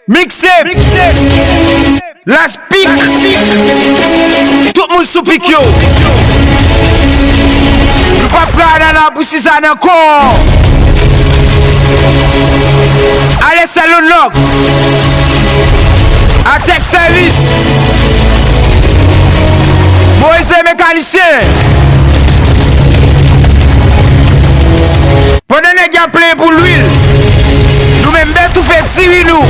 Mixtape. Last pic. Tout le monde sous pic yo. Le papa nana poussi ça encore. Allez salon log. Attack service. Moïse les mécaniciens. Pendant les gars plein pour l'huile. Nous-mêmes bien tout fait tirer nous.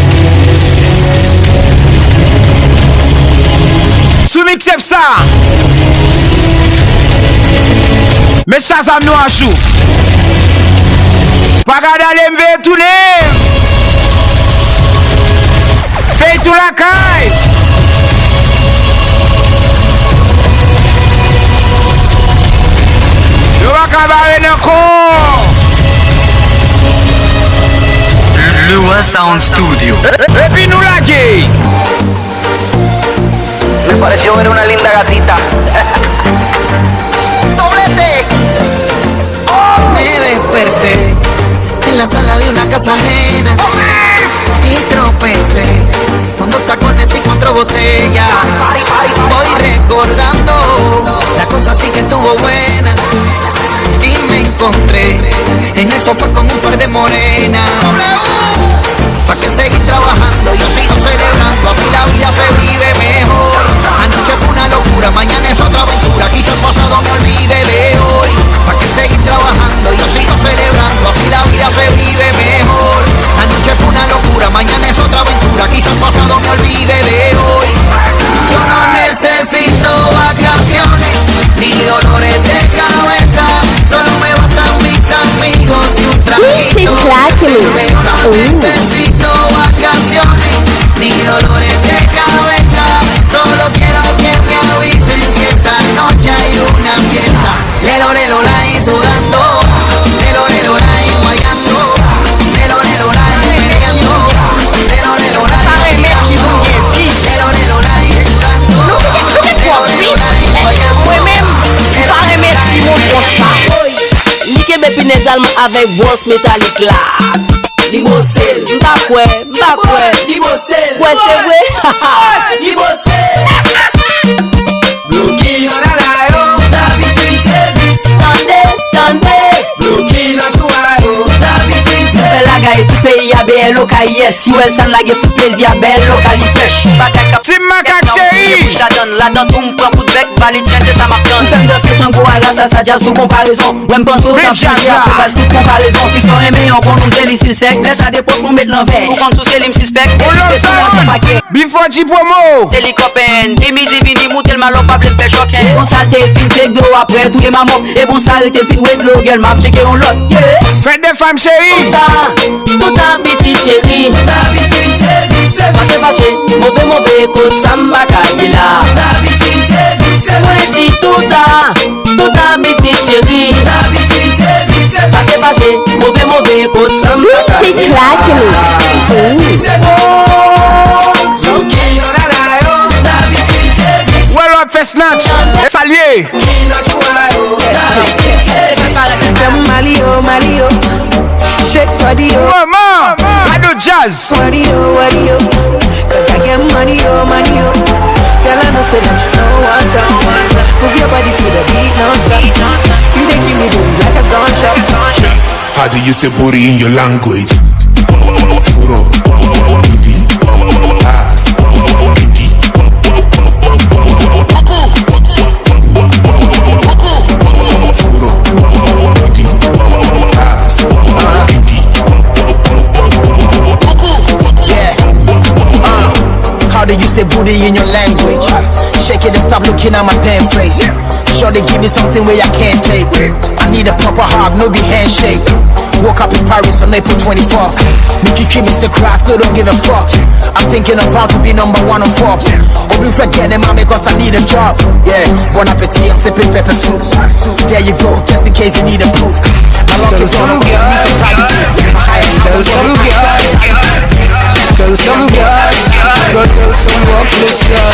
Sous mixep ça. Mais ça nous a chou. Pas garder les m've tourner. Fais tout la caille. Le va cabaret encore. Lua Sound Studio. Et puis nous la gay. Me pareció ver una linda gatita. ¡Doblete! Oh. Me desperté en la sala de una casa ajena y tropecé con 2 tacones y 4 botellas. Voy recordando, la cosa sí que estuvo buena y me encontré en el sofá con un par de morenas. ¿Pa' qué seguir trabajando? Yo sigo celebrando, así la vida se vive mejor. Anoche fue una locura, mañana es otra aventura. Quizás pasado me olvide de hoy. ¿Pa' qué seguir trabajando? Yo sigo celebrando, así la vida se vive mejor. Anoche fue una locura, mañana es otra aventura. Quizás pasado me olvide de hoy. Yo no necesito vacaciones ni dolores de cabeza. Solo me bastan mis amigos y un traguito de cerveza. No necesito vacaciones ni dolores de cabeza. Solo quiero que me avisen si esta noche hay una fiesta. Lelo la y sudando, lelo la y guayando, lelo la y meneando, lelo la y guayando, lelo la y sudando, lelo la y guayando. Moi-même, pareil merci mon prochain. Like bepinez alma avec brosse métallique là. Libosel, m'bakwe, Libosel, ouais c'est vrai, Libosel. Blue Sananayo, David Service. Tande, Blue Sananayo, David Service. la gaye tout pays a bel local yes. Si elle s'en la gaye tout plaisir bel local il fresh. Tim Macaque chéri. La dent tout m'prend coup de bec, balit chante ça m'attend. Femme de ce tango à la ça jazz tout comparaison. Ouais m'pense au temps changer après base toute comparaison. Si son aimé on qu'on nous zéli s'il sec. Laisse à des poches pour mettre l'envers. Ou quand sous c'est lim suspect. C'est tout mon paquet. Before G promo. Télécopen, midi vini moutel malop pas plein fait choquer. Bon ça t'es fin take de après tous les mamans. Et bon ça t'es fin with le girl map checker on lot. Faites des femmes chéri. Tout un petit chéri. David Service. Fâché, mauvais écoute samba kadila. David Service. Ouais si tout un petit chéri. David Service. Fâché, mauvais écoute samba kadila. Blue Sananayo, David Service. Well up fait snatch. Salier. Malio, shake body, Maman. Ado jazz. Wadio, cause I get money, girl I know say that you know what's up. Move your body to the beat non-stop. You dey give me booty like a gunshot. How do you say booty in your language? Furo, booty, ass, booty. Furo, booty, ass, booty. How do you say booty in your language? Shake it and stop looking at my damn face. Sure they give me something where I can't take. I need a proper hug, no be handshake. Woke up in Paris on April 24th. Nikki Kim is a crash, no don't give a fuck. I'm thinking of how to be #1 on Forbes. Or be forgetting mommy cause I need a job. Yeah, bon appetit, I'm sipping pepper soup. There you go, just in case you need a proof. My luck is on, give me some privacy. Tell some girl, go tell some workless girl.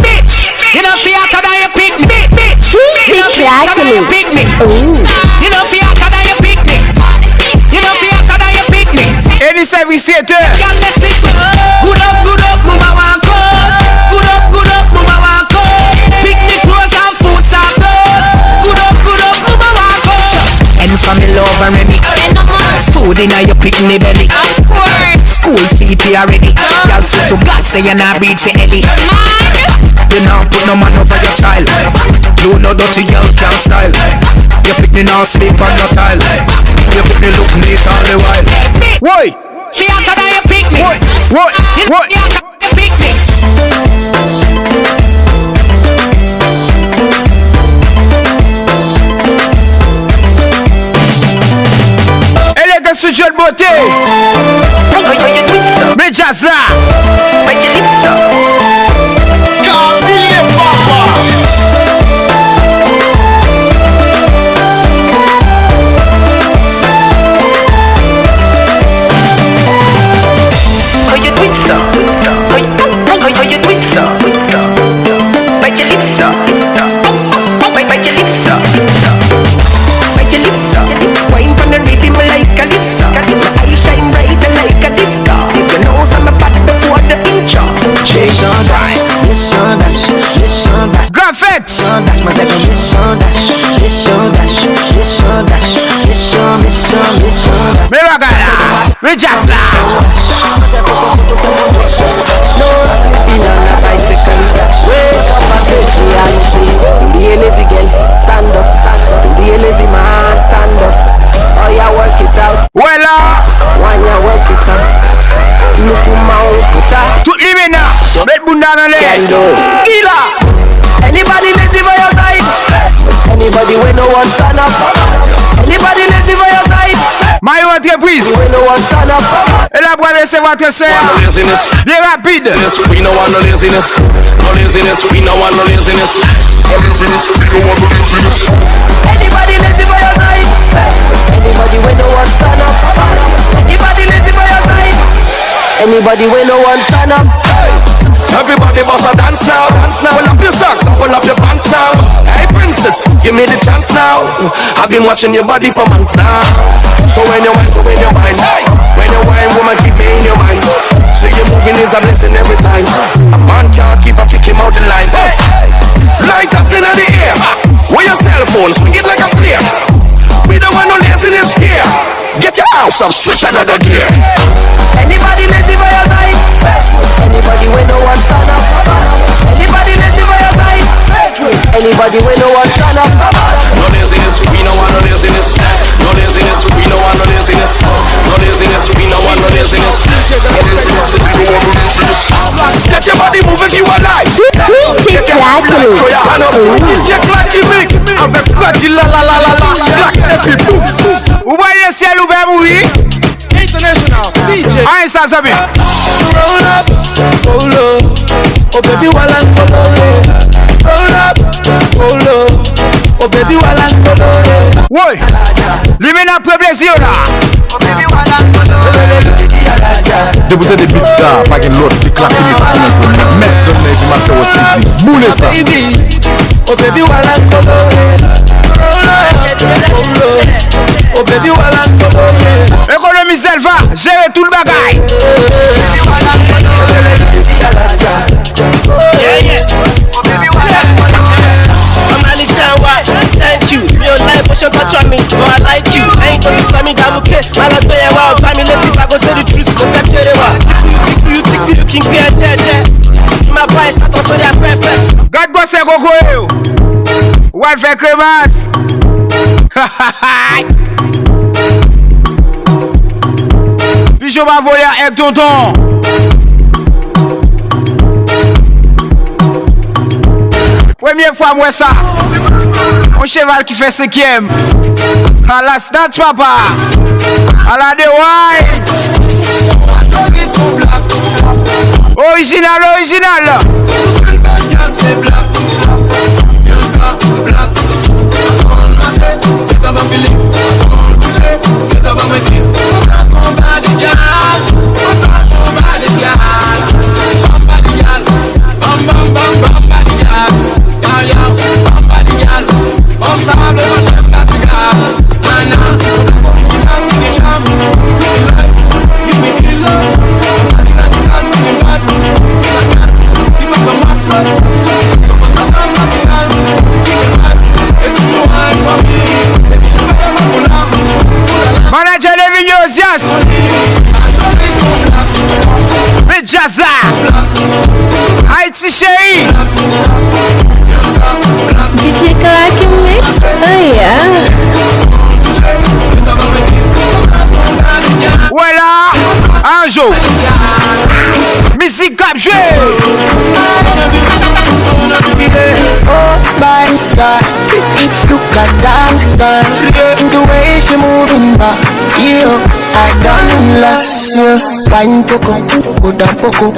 Bitch, you know fiata that you pick me. Bitch, you know fiata that you pick me. You know fiata that you pick me. You know fiata that you pick me. Any service theater. Girl, let's sit down. over me. Food in your picnic belly. School fee pay already. Y'all say to God say you're not breed for Ellie. You now put no man over your child. You know dirty girl can't style. You pick me now sleep on your tile. You pick me look neat all the while. Why? Me after that you pick me. What? Me after that you pick me. Elle est que ce jeu de beauté. Mais jazz là. Mais regarde là, mais jazz là. Ouais là. Toutes les ménages, mets le bout dans l'air. Anybody lazy for your side? Anybody with no one turn up? Anybody lazy for your side? Maillot entreprise. With no one turn up? Et la boîte de votre sœur. Bien rapide. We no want no laziness. No laziness, we no want no laziness. No laziness, we no want no laziness. Anybody lazy for your side? Anybody with no one turn up? Anybody lazy for your side? Anybody with no one turn up? Everybody boss a dance now. Pull up your socks and pull up your pants now. Hey princess, give me the chance now. I've been watching your body for months now. So when you wine, hey. When you wine, woman, keep me in your mind. So your moving is a blessing every time. A man can't keep a kick him out the line. Hey. Lighters in the air. With your cell phone, swing it like a flare. We don't want no laziness here. Get your house up, switch another gear. Anybody lazy for your side? Anybody with no one turn up? Anybody lazy for your side? Anybody with no one turn up? No laziness, we no want no laziness. No laziness, we no want no laziness. No laziness, we no want no laziness. No laziness, we no want no laziness. Get your body moving, you alive. DJ Clacky. Throw your hand up. DJ Clacky mix. Avec Clacky la la la la la. Clacky et puis boum boum. Vous voyez le ciel ouvert mourir. International DJ. Ah, ça ça bien. Roll up, roll up. Oh baby, while I'm roll up, roll up. Oh baby, while I'm roll. Oui. Lui mène après plaisir là. Oh baby, while I'm roll. Débuter des beats ça, pas qu'une l'autre, qui claque les pour mettre sur les images au street. Boulez ça. Oh baby, while I'm roll up. Oh baby, while I'm roll. Économiste Delva, gérez tout le bagaille. Thank you. Your life was your touch on me. No, I like you. I ain't gonna slam me down, okay? I like the wow. Family, let's see if I go say the truth. Go back to the wow. Tick you, king, be a tete. My price, I don't say that perfect. God bless you, Coco. What for Christmas? Puis je vais voler avec tonton. Première fois, moi ça. Mon cheval qui fait 5e. À la snatch, papa. À la de wine. Original, original. Jonas. Mais Jazza. Haïti chérie. DJ Clark Mix. Oh yeah. Voilà. Un jour. Musique cap joué. Oh my God, look at that girl, the way she moving back. Yeah, I done lost you. Wine poco, go down poco.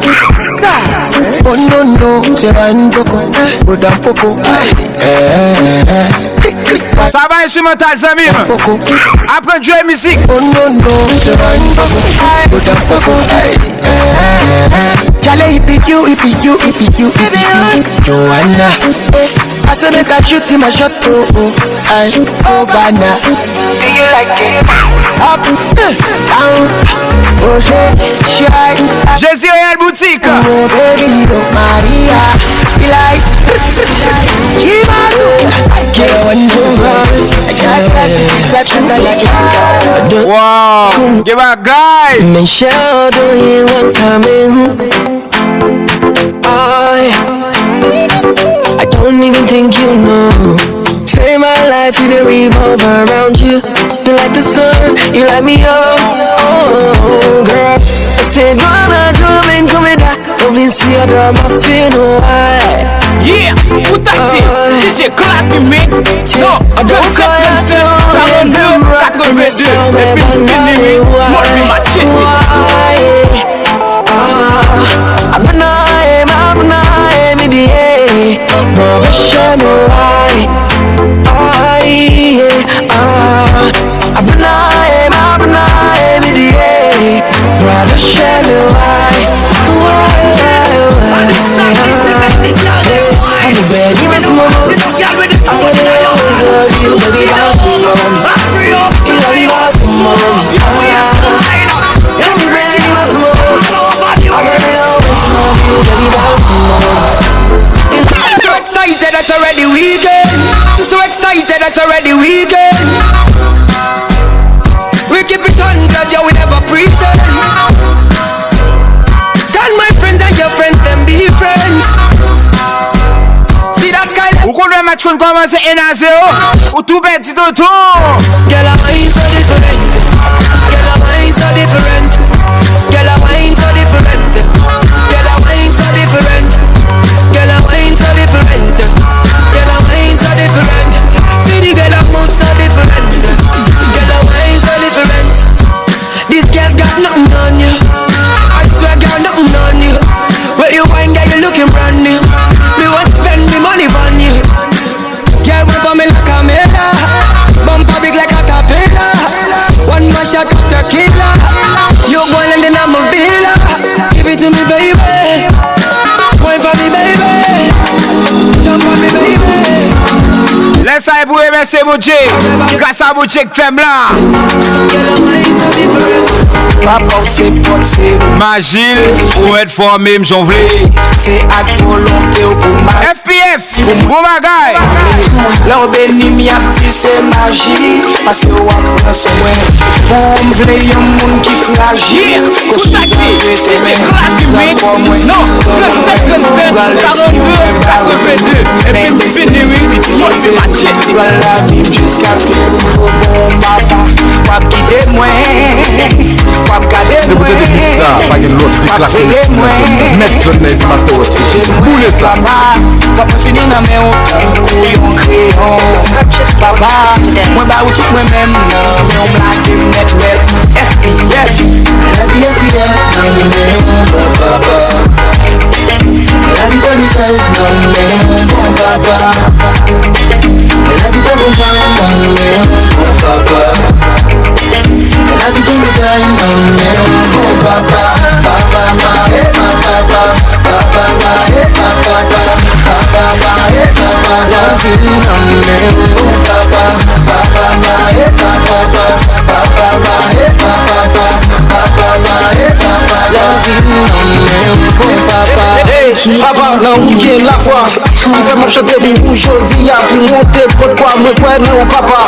Oh no no, say wine poco, go down poco. Ça va instrumental, Samir. Après jouer musique. Oh no no, say wine poco, go down poco. Chale, hippie you, Joanna. I said make I shoot in my shot, I Obana. Do you like it? Up, down, oh shine. Jésus Réal Boutique. Oh baby, oh Maria, light. Wow, give a guy. Michelle, do you want coming? I don't even think you know. Say my life, you don't revolve around you. You like the sun, you light me up. Oh, girl. I said, wanna jump and come in that. Don't be see a drama, feel no why. Yeah, what that DJ Clark Mix. No, I don't call you to That's already weekend. We keep it 100, yeah, we never pretend. Tell my friends and your friends, them be friends. See that sky. Ou qu'on doit match qu'on commence 1-0. Ou tout petit d'auto. Girl, our minds so different. Girl, our minds so different. Girl, our minds so different. Girl, our minds so different. Girl, our minds so different. Girl, our minds so different. See the girl that moves so different. Girl, her mind so different. This girl's got nothing on you. I swear, girl, nothing on you. Where you wine, girl, you looking brand new. Me want spend me money on you. Girl, whip on me like a mela. Bumper big like a capella. One more shot of tequila. You one and then I'm a villa. Give it to me, baby. Wine for me, baby. Jump on me, baby. Laisse ça pour MSC Bouché. Grâce à Bouché que fait blanc. Papa, c'est possible. Magile, ou être formé, m'jonvlé. C'est à volonté ou pour ma FPF, bon bagay. Là où béni mi a petit c'est magie. Parce que ou a prend son moins. Pour m'vle yon moun qui fragile. Qu'on suis entre tes mains. Pour moi, non, mais la vie jusqu'à ce que bon papa. Wap guide moi. Wap gade moi. Wap guide moi. Boule ça. Wap me fini nan men ou couillon crayon. Papa, moi ba ou tout moi même nan men ou blague net net. FPF. La vie for the stars, non mais bon papa. La vie for the fun, non mais bon papa. La vie for the girl, non mais bon papa. Papa, papa, papa, papa, papa, la vie non mais bon papa. Papa, Papa, nan ou gen la foi. Vraiment chanter pour aujourd'hui, pour monter, pourquoi moi quoi non papa.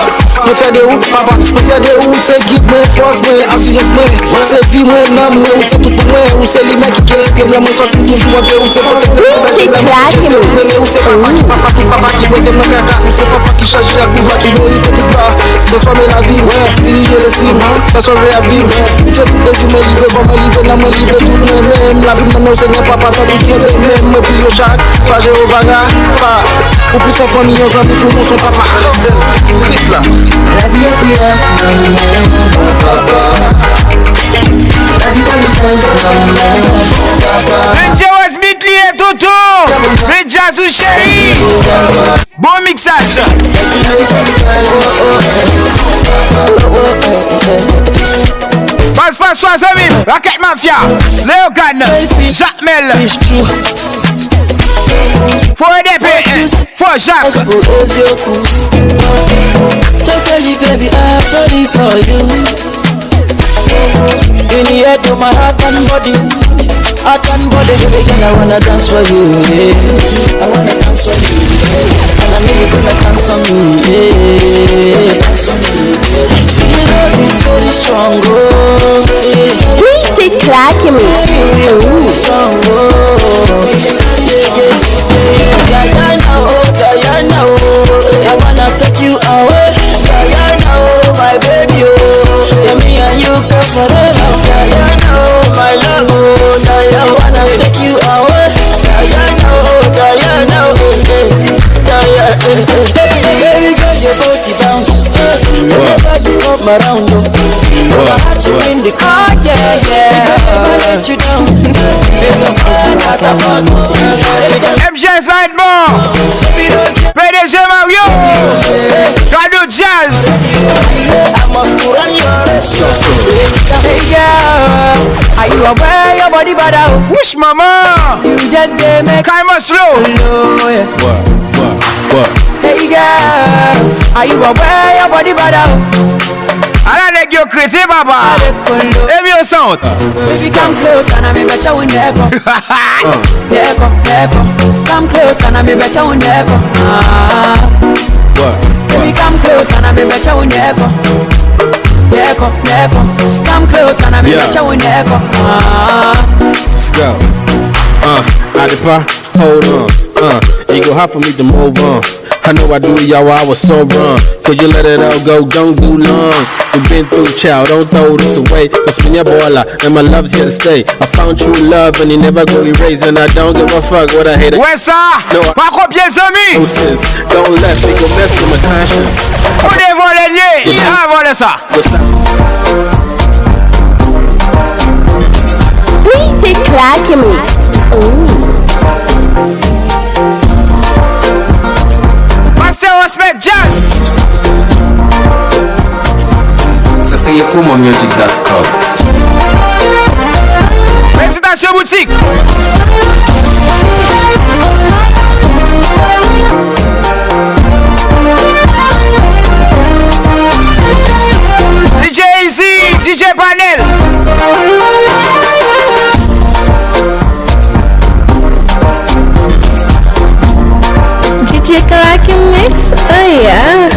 Me faire des routes papa, me faire des routes, c'est guide, me force, me assurance, me c'est vie, moi non, moi c'est tout pour moi, ou c'est les mecs qui aiment, moi sortir toujours un peu, ou c'est papa qui boit mon caca, ou c'est papa qui change la coupe, qui nourrit tout bas, transformer la vie, diriger l'esprit, transformer la vie, c'est tout désir, me livrer, bon me livrer, non me livrer tout moi-même, la vie maintenant c'est papa, tant qu'il est même, me plie au chac, soit Jéhovah, ou plus en famille, on amis, tout le monde son papa. La vie est plus Le Jazz Beatly et Toto, le Jazz ou chéri. Bon mixage. Passe sois amis, Rocket Mafia, Léo Gan, Jacques Mel. For DPS, for Jacques. Totally baby, I'm sorry for you. In the head of my heart and body, baby girl, I wanna dance for you, yeah. I wanna dance for you, yeah. And I know you're gonna dance on me, yeah. Dance on me, yeah. See the love is very strong, oh, yeah. DJ Claque me. Very strong, oh, Diana, oh, I wanna take you away, Diana, oh, my baby, oh, yeah, me and you go forever, Diana, oh, my love, oh, Diana, I wanna take you away, Diana, oh, Diana, baby girl, your body bounce, whenever you come around, oh, from my heart you in the car, yeah, never let you down, MJ's right bon. PDG Mario. Cadeau Jazz. Hey girl, are you aware your body bad out? Whoosh mama. You just make Kaima slow. What? Hey girl, are you aware your body bad out? I like your critique, Baba. Let me sound. Baby, come close and I'm a better one. Come close and I'm a better one. Baby, come close and I'm a better one. Come close and I'm a better one. Scout. Adipa, hold on. It go hard for me to move on. I know I do, y'all, I was so wrong. Could you let it all go, don't do long. We've been through, child, don't throw this away. Cause when you're baller, and my love's here to stay. I found true love, and he never go erase. And I don't give a fuck what I hate. Ouais ça, no, pas copier amis. No sense, don't let me go mess with my conscience. On est volé lié, il a volé ça. DJ Claque me. Master Osmed Jazz. Ça c'est promomusic.com. Présentation boutique. DJ Easy, DJ Panel. DJ Claque Mix. Oh yeah.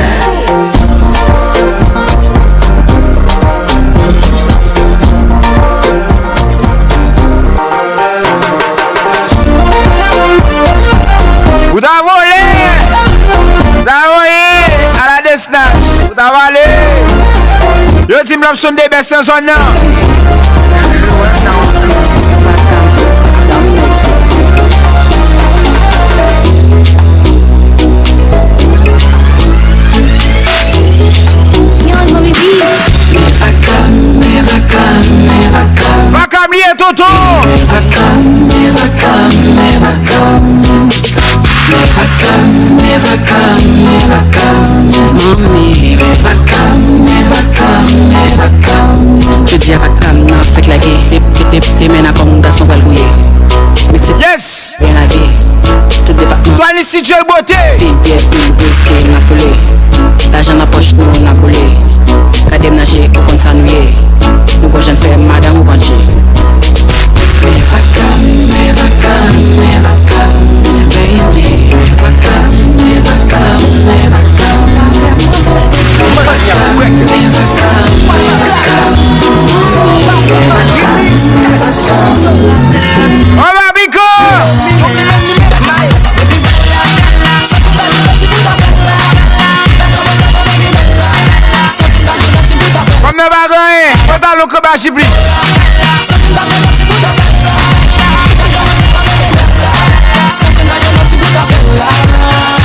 Vous t'avez volé à la distance. Vous t'avez volé. Yo team l'option des best en zone. Vakam lié Toto. Je dis à Vakam, non, fait que la guerre, des mènes à comme garçon va le rouiller. Yes. Rien à dire, tout département. Toi, ni si tu es beauté. Fille, bien, plus brisqué, n'a collé. L'argent n'a poche, nous, n'a collé. Kadem n'a j'ai, au compte s'ennuyer. Nous, quand j'en fais, madame ou banquier. Mais Vakam, baby. Comme ne va gagner, on t'a le combat chipli.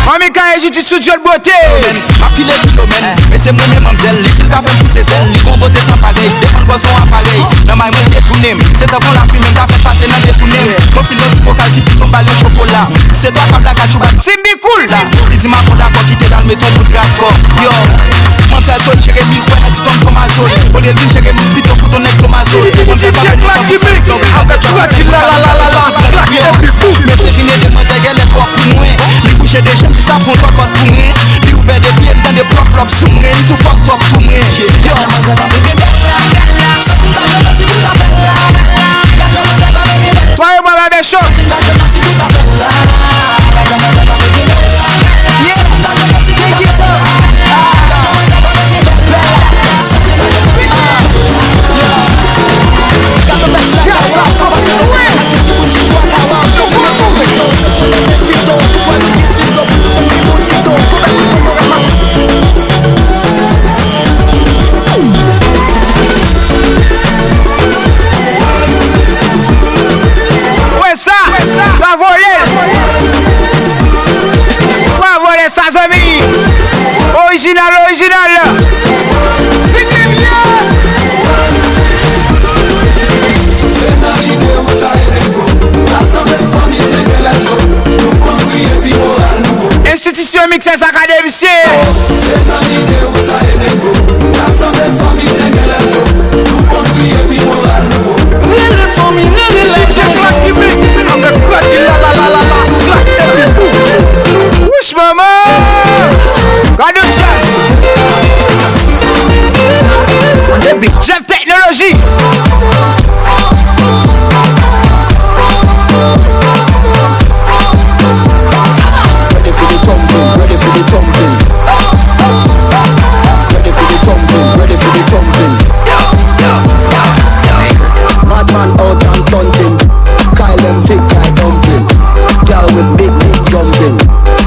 Mami Kaye, j'ai tout studio de beauté. Ma fille est philomène, mais c'est moi-même mamzelle. Les fils café pour ses ailes, les bons beautés sans pareil. Des bons boissons appareil, dans ma main détourné. C'est un bon la prime, t'as fait passer dans détourné. Mon fil l'autre vocal, si tu tombes à le chocolat. C'est toi comme la cachouba. Timbi cool. Il dit ma bonne d'accord qui t'est dans le métro pour tracor. Yo, mon frère saute, chérie, mille fois, tu tombes comme un sol. Au lieu de chérie, mille plutôt pour ton nez comme un sol. On sait pas comment ça fonctionne. Donc, avec toi, tu mais c'est fini de moi, ça y est, les trois pour moi. Les coucher des jeunes qui s'affrontent encore pour moi. Les ouvert des pieds dans des plop sous moi. Tout fuck top pour moi. Toi et moi, la des choses. Original. C'est bien. C'est dans l'idée où ça est. L'assemblée de famille, c'est que la joie. Nous comprenons bien moral. Institution Mixes Académicien. C'est dans l'idée où ça est. L'assemblée de famille, c'est que la joie. Nous comprenons bien moral. Really for me, really like c'est claque qui me. Avec quoi tu la. Wesh maman. Radio Jazz. Chef Technologie. Ready for the thumping, ready for the thumping. Ready for the thumping, ready for the thumping. Madman out and stunting. Kyle them thick like dumpling. Girl with big jumping.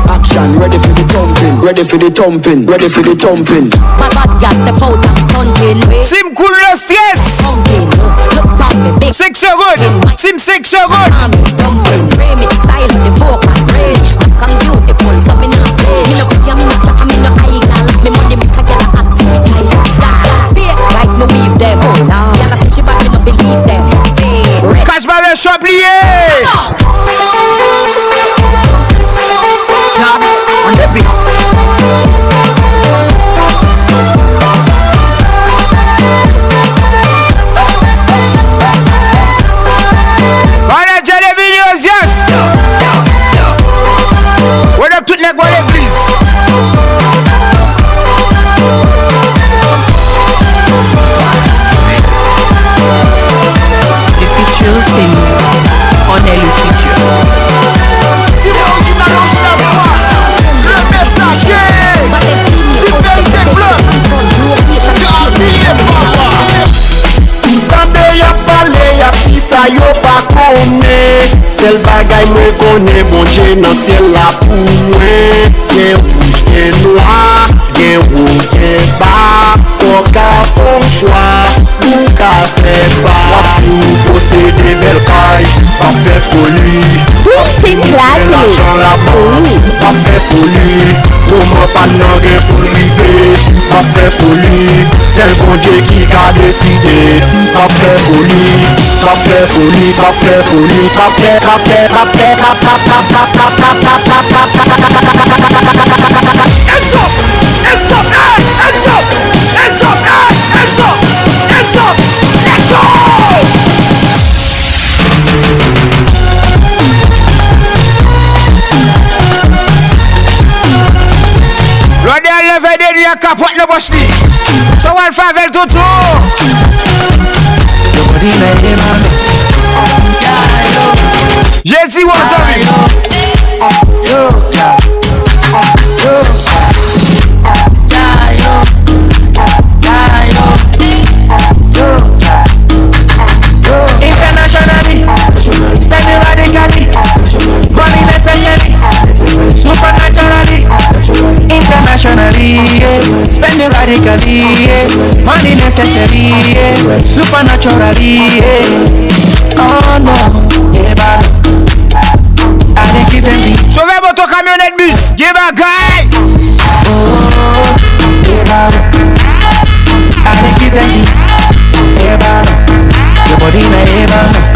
Action, ready for the thumping, ready for the thumping, ready for the thumping. Bad gas step out and stunting. Team cool no stress. Thumping, look back me big. 6 seconds. Team 6 seconds. Thumping, remix style, the vocal range. Come beautiful, so me not play. Me no put me no chat, me no idol. Me money make a girl act suicide. Fake like me weave them. Girl say she bad, me no believe them. Cache pas le champlier. On the beat. Manager les vidéos, yes. What up toute l'église, l'église. Le futur, c'est nous. On est le futur. C'est l'original, le messager. C'est vérité bleu. Kande ya pale ya ptisa yo pa kone. Sel bagay mwen kone bonje nan siel la pou mwen. Gen rouge, gen noir, gen rouge, gen ba. Foka fon chwa, ou ka fe ba. Wap ou posede bel kay, pa fe foli. C'est claque. L'argent là-bas, pa fe foli. Mouman pa nan gen pou rive, pa fe foli. C'est le bon Dieu qui a décidé. Pa fe foli, pa fe foli, pa fe foli, pa fe, pa fe, pa fe, pa pa pa pa pa pa pa pa pa pa. Hands up, hands up, hands up, hands up, hands up, hands up, let's go. L'odeur levé de nuit à capote le bochli. So one favel tout tour. Jesse was Internationally, spending radically, money necessary, supernaturally, internationally, spending radically, money necessary, supernaturally. Oh no, yeah, I didn't give them the. Sauver votre camionnette bus, give a guy. Oh, yeah, I didn't give them the. Yeah, your body na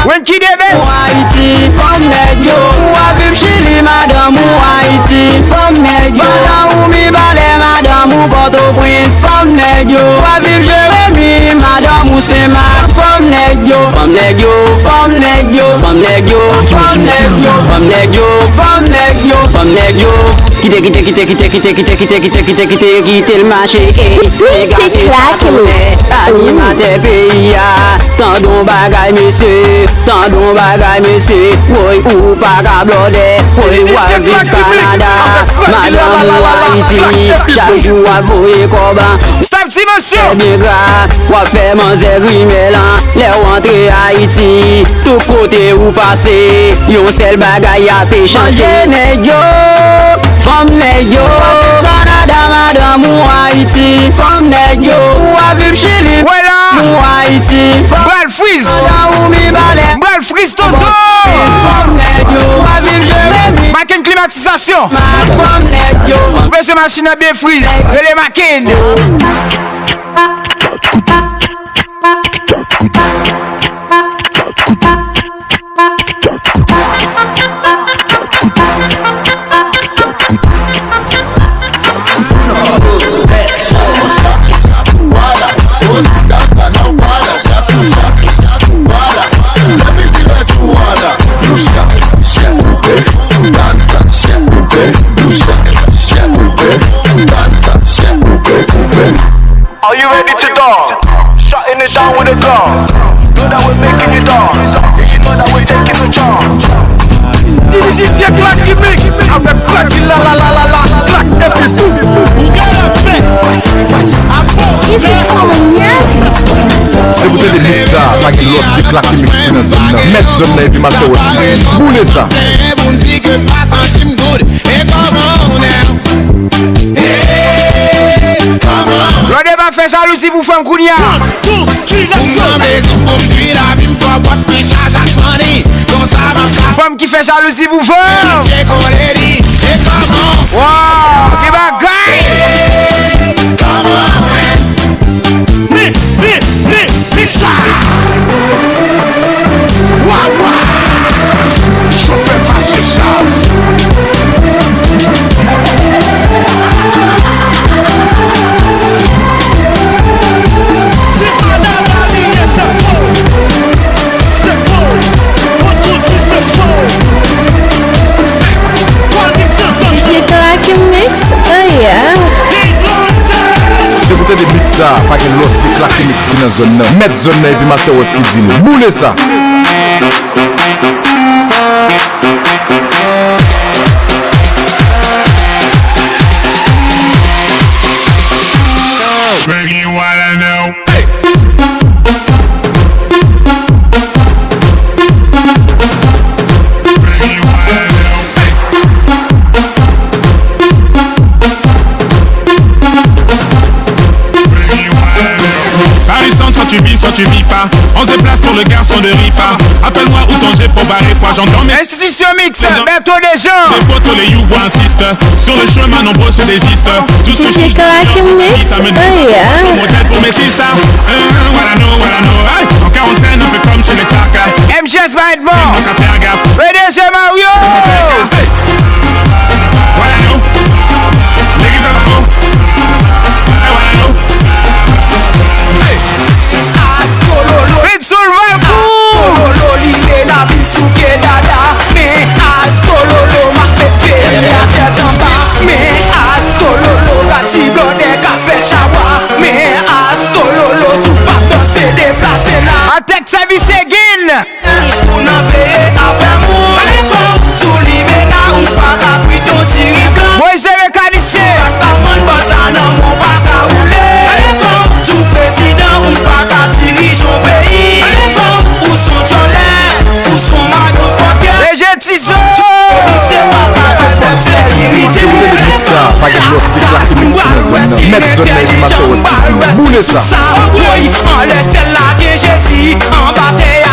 When qui débesse Haïti, from Negyo Wavim Chili, madame ou Haïti From Negyo Madame ou mi balai, madame ou Port-au-Prince From Negyo Wavim Jérémy, madame ou Saint-Marc From Negyo, from Negyo, from Negyo From Negyo, from Negyo From Negyo, from Negyo From Negyo Quitte le marché Gâté sa tournée Alimenter pays Tandon bagay monsieur Tandon bagay monsieur Oui ou pas gablodé Oui ou vive Canada Madame ou Haïti Chaque jour à voyer Coban Stop si monsieur C'est gras Ou fait manger grimelan Les rentrées Haïti Tout côté ou passer Yon seul bagay a fait changer Negyo From Negyo Canada, madame ou Haïti From Negyo Ou à vivre Chili Voilà ou Haïti Bral freeze Madame ou mi balai Bral freeze toto From Negyo Ou à vivre Jérémy Makin climatisation From Negyo Monsieur machine à bien freeze Relais Makin Are you ready to dance? Shutting it down with a gun. Know that we're making you dance. You know that we're taking the chance. DJ Clack qui mix avec Flash la la la la la Clack episode. Si vous avez des mix ça, pas qu'il l'autre qui Clack qui mix qui dans zone. Mettre zone là et puis master aussi. Boulez ça. L'on va faire jalousie pour femme Kounia. Femme qui fait jalousie pour femme. Wow, qui bagaille. Si vous avez des mix ça, pas qu'il l'autre qui Clack qui mix qui dans zone. Mettre zone là et puis master aussi dit nous. Boulez ça. Soit tu vis pas, on se déplace pour le garçon de Ripa. Appelle-moi ou ton jet pour barrer fois j'entends mes institution mix, bientôt des gens. Des photos, les you voient insistent. Sur le chemin, nombreux se désistent. Tout ce que je dis, ça me dit. Je suis modèle pour mes sisters. Voilà no. En quarantaine, un peu comme chez les Clark. MGS va être mort. PDG Mario. Voilà no. L'église à la peau. Voilà no. Ritsul Valkou Lolo libe la vil souke dada Me astololo ma pepe La tête en bas Me astololo Gati blonde ka fe shawa Me Mettre zone là et puis master aussi. Boulez ça. Oui, on laisse la Jésus en bataille à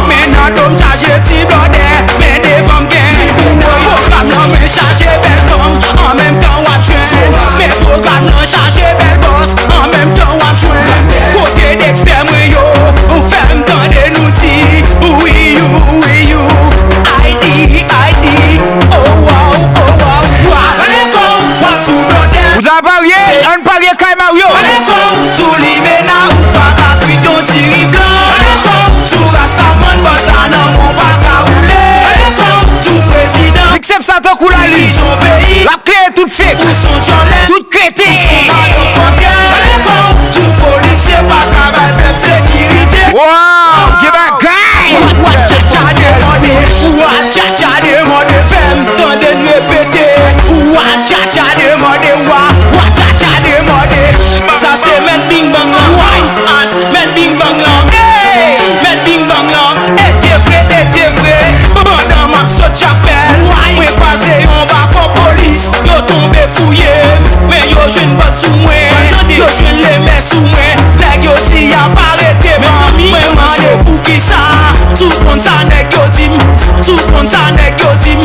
mais non, comme ça, je t'y blodais, mais des femmes gagnent. Programme non, mais chargé belle femme, en même temps, on joint. Mais programme non, chargé belle boss, en même temps, on joint. Côté d'extrême, yo, on fait me dans des outils. Oui, you, ID, oh wow, allez, come, what you blodais. Vous avez parié, on parie quand même, yo. Allez, come, tout l'imena, ou pas qu'à cuire ton tiri blanc. Allez, come, tout rastaman, boss, là, non, mon pas qu'à rouler. Allez, come, tout président. Except ça, ton coup la ligne. La clé est toute fake. Toute crétée. Allez, come, tout policier, pas qu'à battre sécurité. Wow, give a guy. Cha-cha demandé, cha-cha demandé, femme, t'en de répéter. Cha-cha demandé, cha-cha demandé. Ça c'est mettre bing bang long, mettre bing bang long, mettre bing bang long. Et t'es vrai, dans ma saute chapelle. Oui, passé en bas pour police, yo tombé fouillé, mais yo jeune pas sous moi, yo jeune les mets sous moi. Nèg yo si y'a pas arrêté, mais marché pour qui ça? Tout compte ça nèg yo dim, tout compte ça nèg yo dim,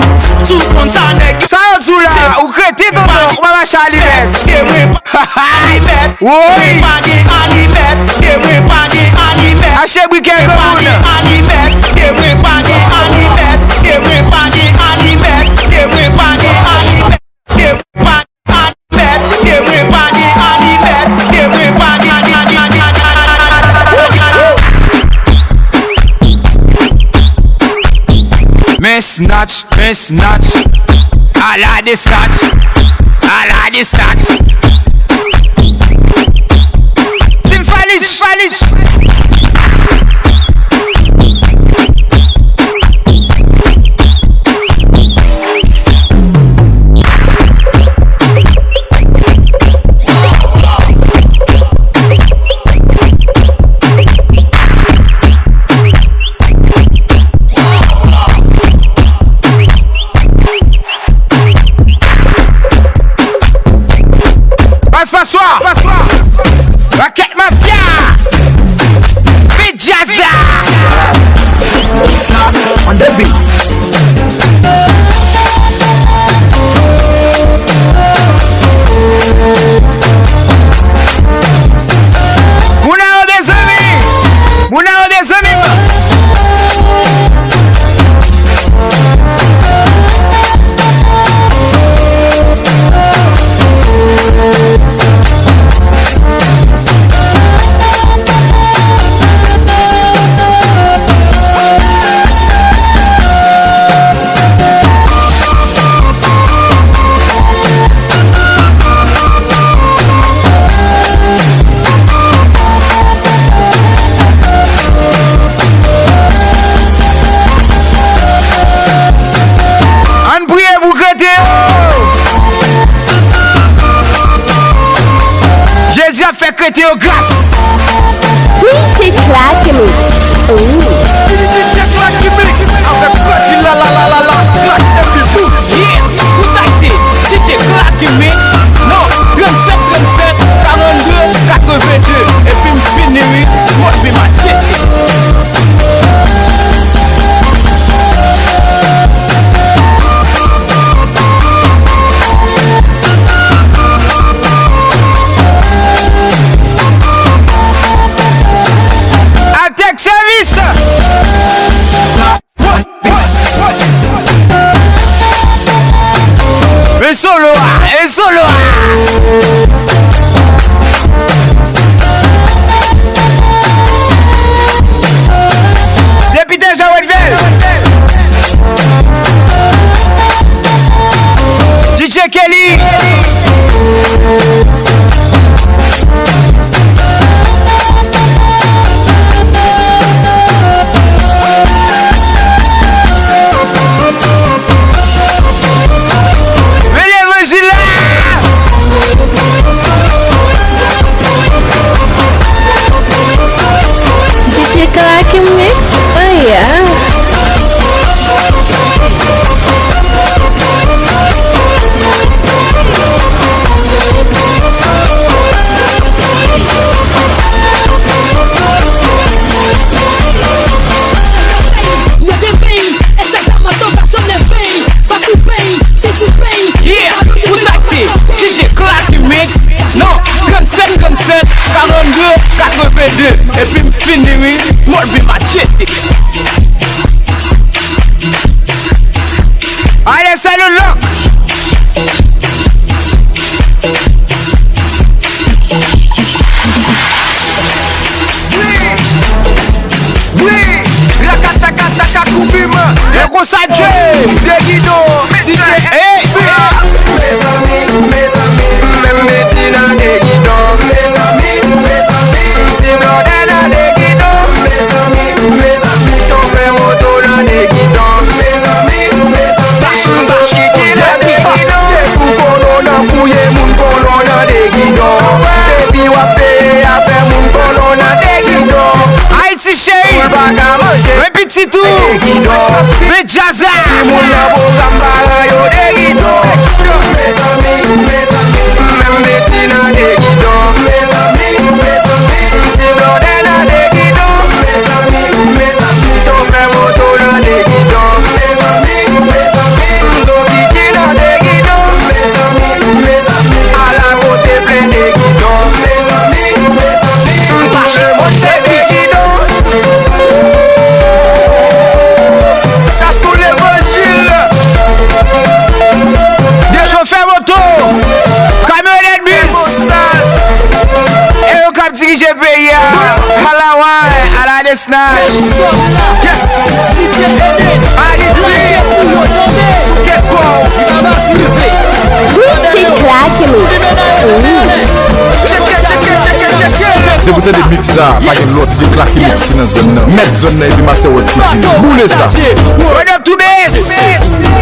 tout compte ça nèg. Ça tout là, ou crétée ton nom, on va marcher à l'hiver. Oui, Achète briquet de Miss Notch, I like this touch, Simfalich. Passe-moi, Raquette Mafia, Bijaza, on the beat. Mounao des amis. Jésus a fait créter au grâce. DJ Claque Mix. DJ Claque Mix. Avec Claque la. Claque everything. Yeah, vous actez. DJ Claque Mix. Non, 37, 42, 82. Et puis me finir, moi je vais m'acheter. Texas! V2 et puis m'finir Small be majestic. Allez, salut Loc. Oui, la kata kata kakubima. Le gros Sadje. Des guidos, DJ. Hey. Mes amis, même médecine des guidos. Mes amis, si blondin dans des guidos. Mes amis, chauffeur moto dans des guidos. Mes amis, bachiti dans des guidos. Des fous colons dans fouiller moun colon dans des guidos. Des biwapé à faire moun colon dans des guidos. Haïti chéri. Un petit tour. Le Jazza. Si moun la bo gamba yo des guidos. Mes amis, même médecine dans des guidos. Mes amis, si blondin dans des guidos. Mes amis, chauffeur moto dans des guidos. Mes amis, zokiki dans des guidos. Mes amis, à la côté plein des guidos. Mes amis, pache mon c'est des guidos. Ça sous l'évangile. Des chauffeurs moto. Camionnette bus. Et au cap dirigé pays. À la ouais, à la desnage. Yes. Si vous avez des mix ça, pas de l'autre, c'est claqué mix dans zone. Mettre zone et puis master aussi. Boulez ça. What up to base?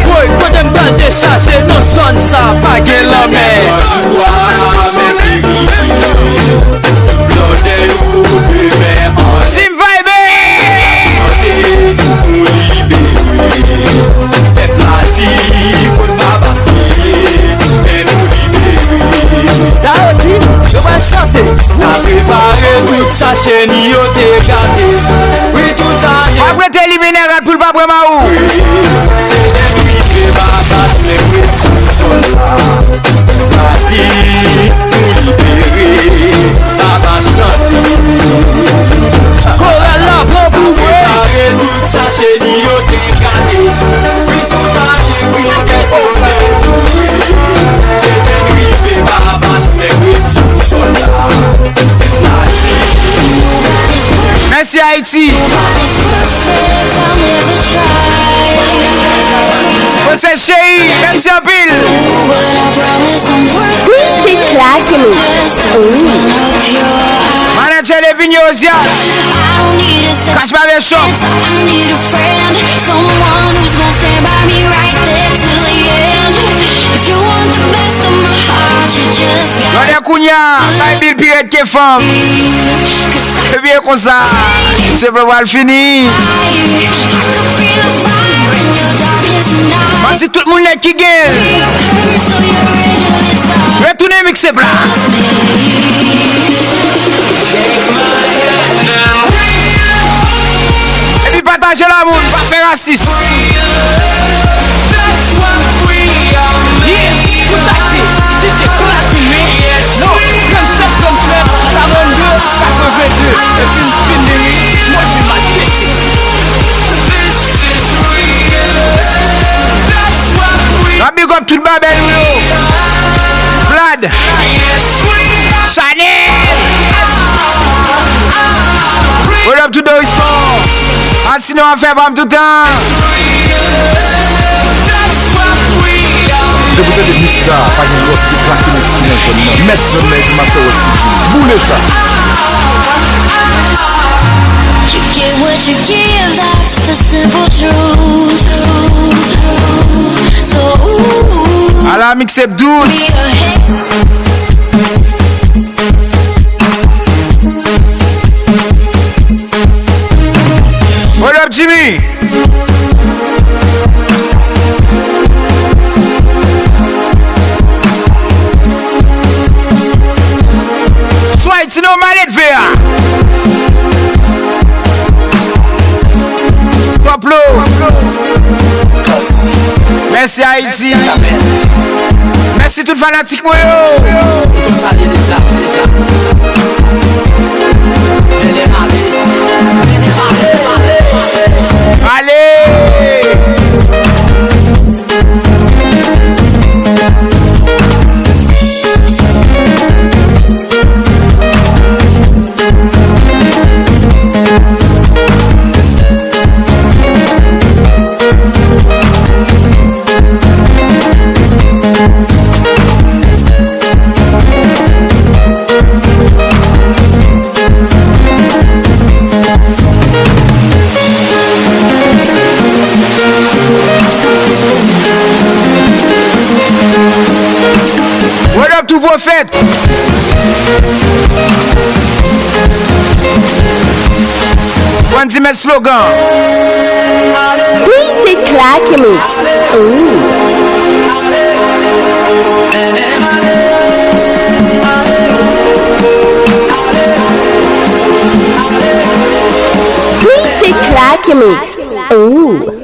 Boy, quand them dans des chargés, non sonne ça, pas de l'homme. Team Vibe. Ça aussi, je vais chanter. N'a préparé toute sa chaîne, yo t'es gardé. Oui, tout à Après t'es éliminé, pour le pas vraiment où? Merci Haïti. Você chéri, merci en pile. C'est claqué. Manager de Vignosia. Cache pas mes chocs. L'on est Kounia, Bible Pirate qui est femme. C'est bien comme ça. C'est pour voir le fini. Menti tout le monde qui gagne. Retournez mixer blanc. Et puis partagez l'amour, pas faire raciste. Big up tout le babel, Vlad, Chanel. What up to Doris Sport. Sinon on fait pas tout le temps. Si vous avez des mix ça, pas de l'autre, c'est claqué mix dans zone. Mettre zone et puis master aussi. Boulez ça. Get what you give, that's the simple truth. So ooh, à la mixtape 12. What up Jimmy? Soit tu n'as mal de faire. Pablo. Merci Haïti. Merci tout fanatique moi yo. up tout prophète. One dit mes slogan. DJ Clacky Mix. DJ Clacky Mix.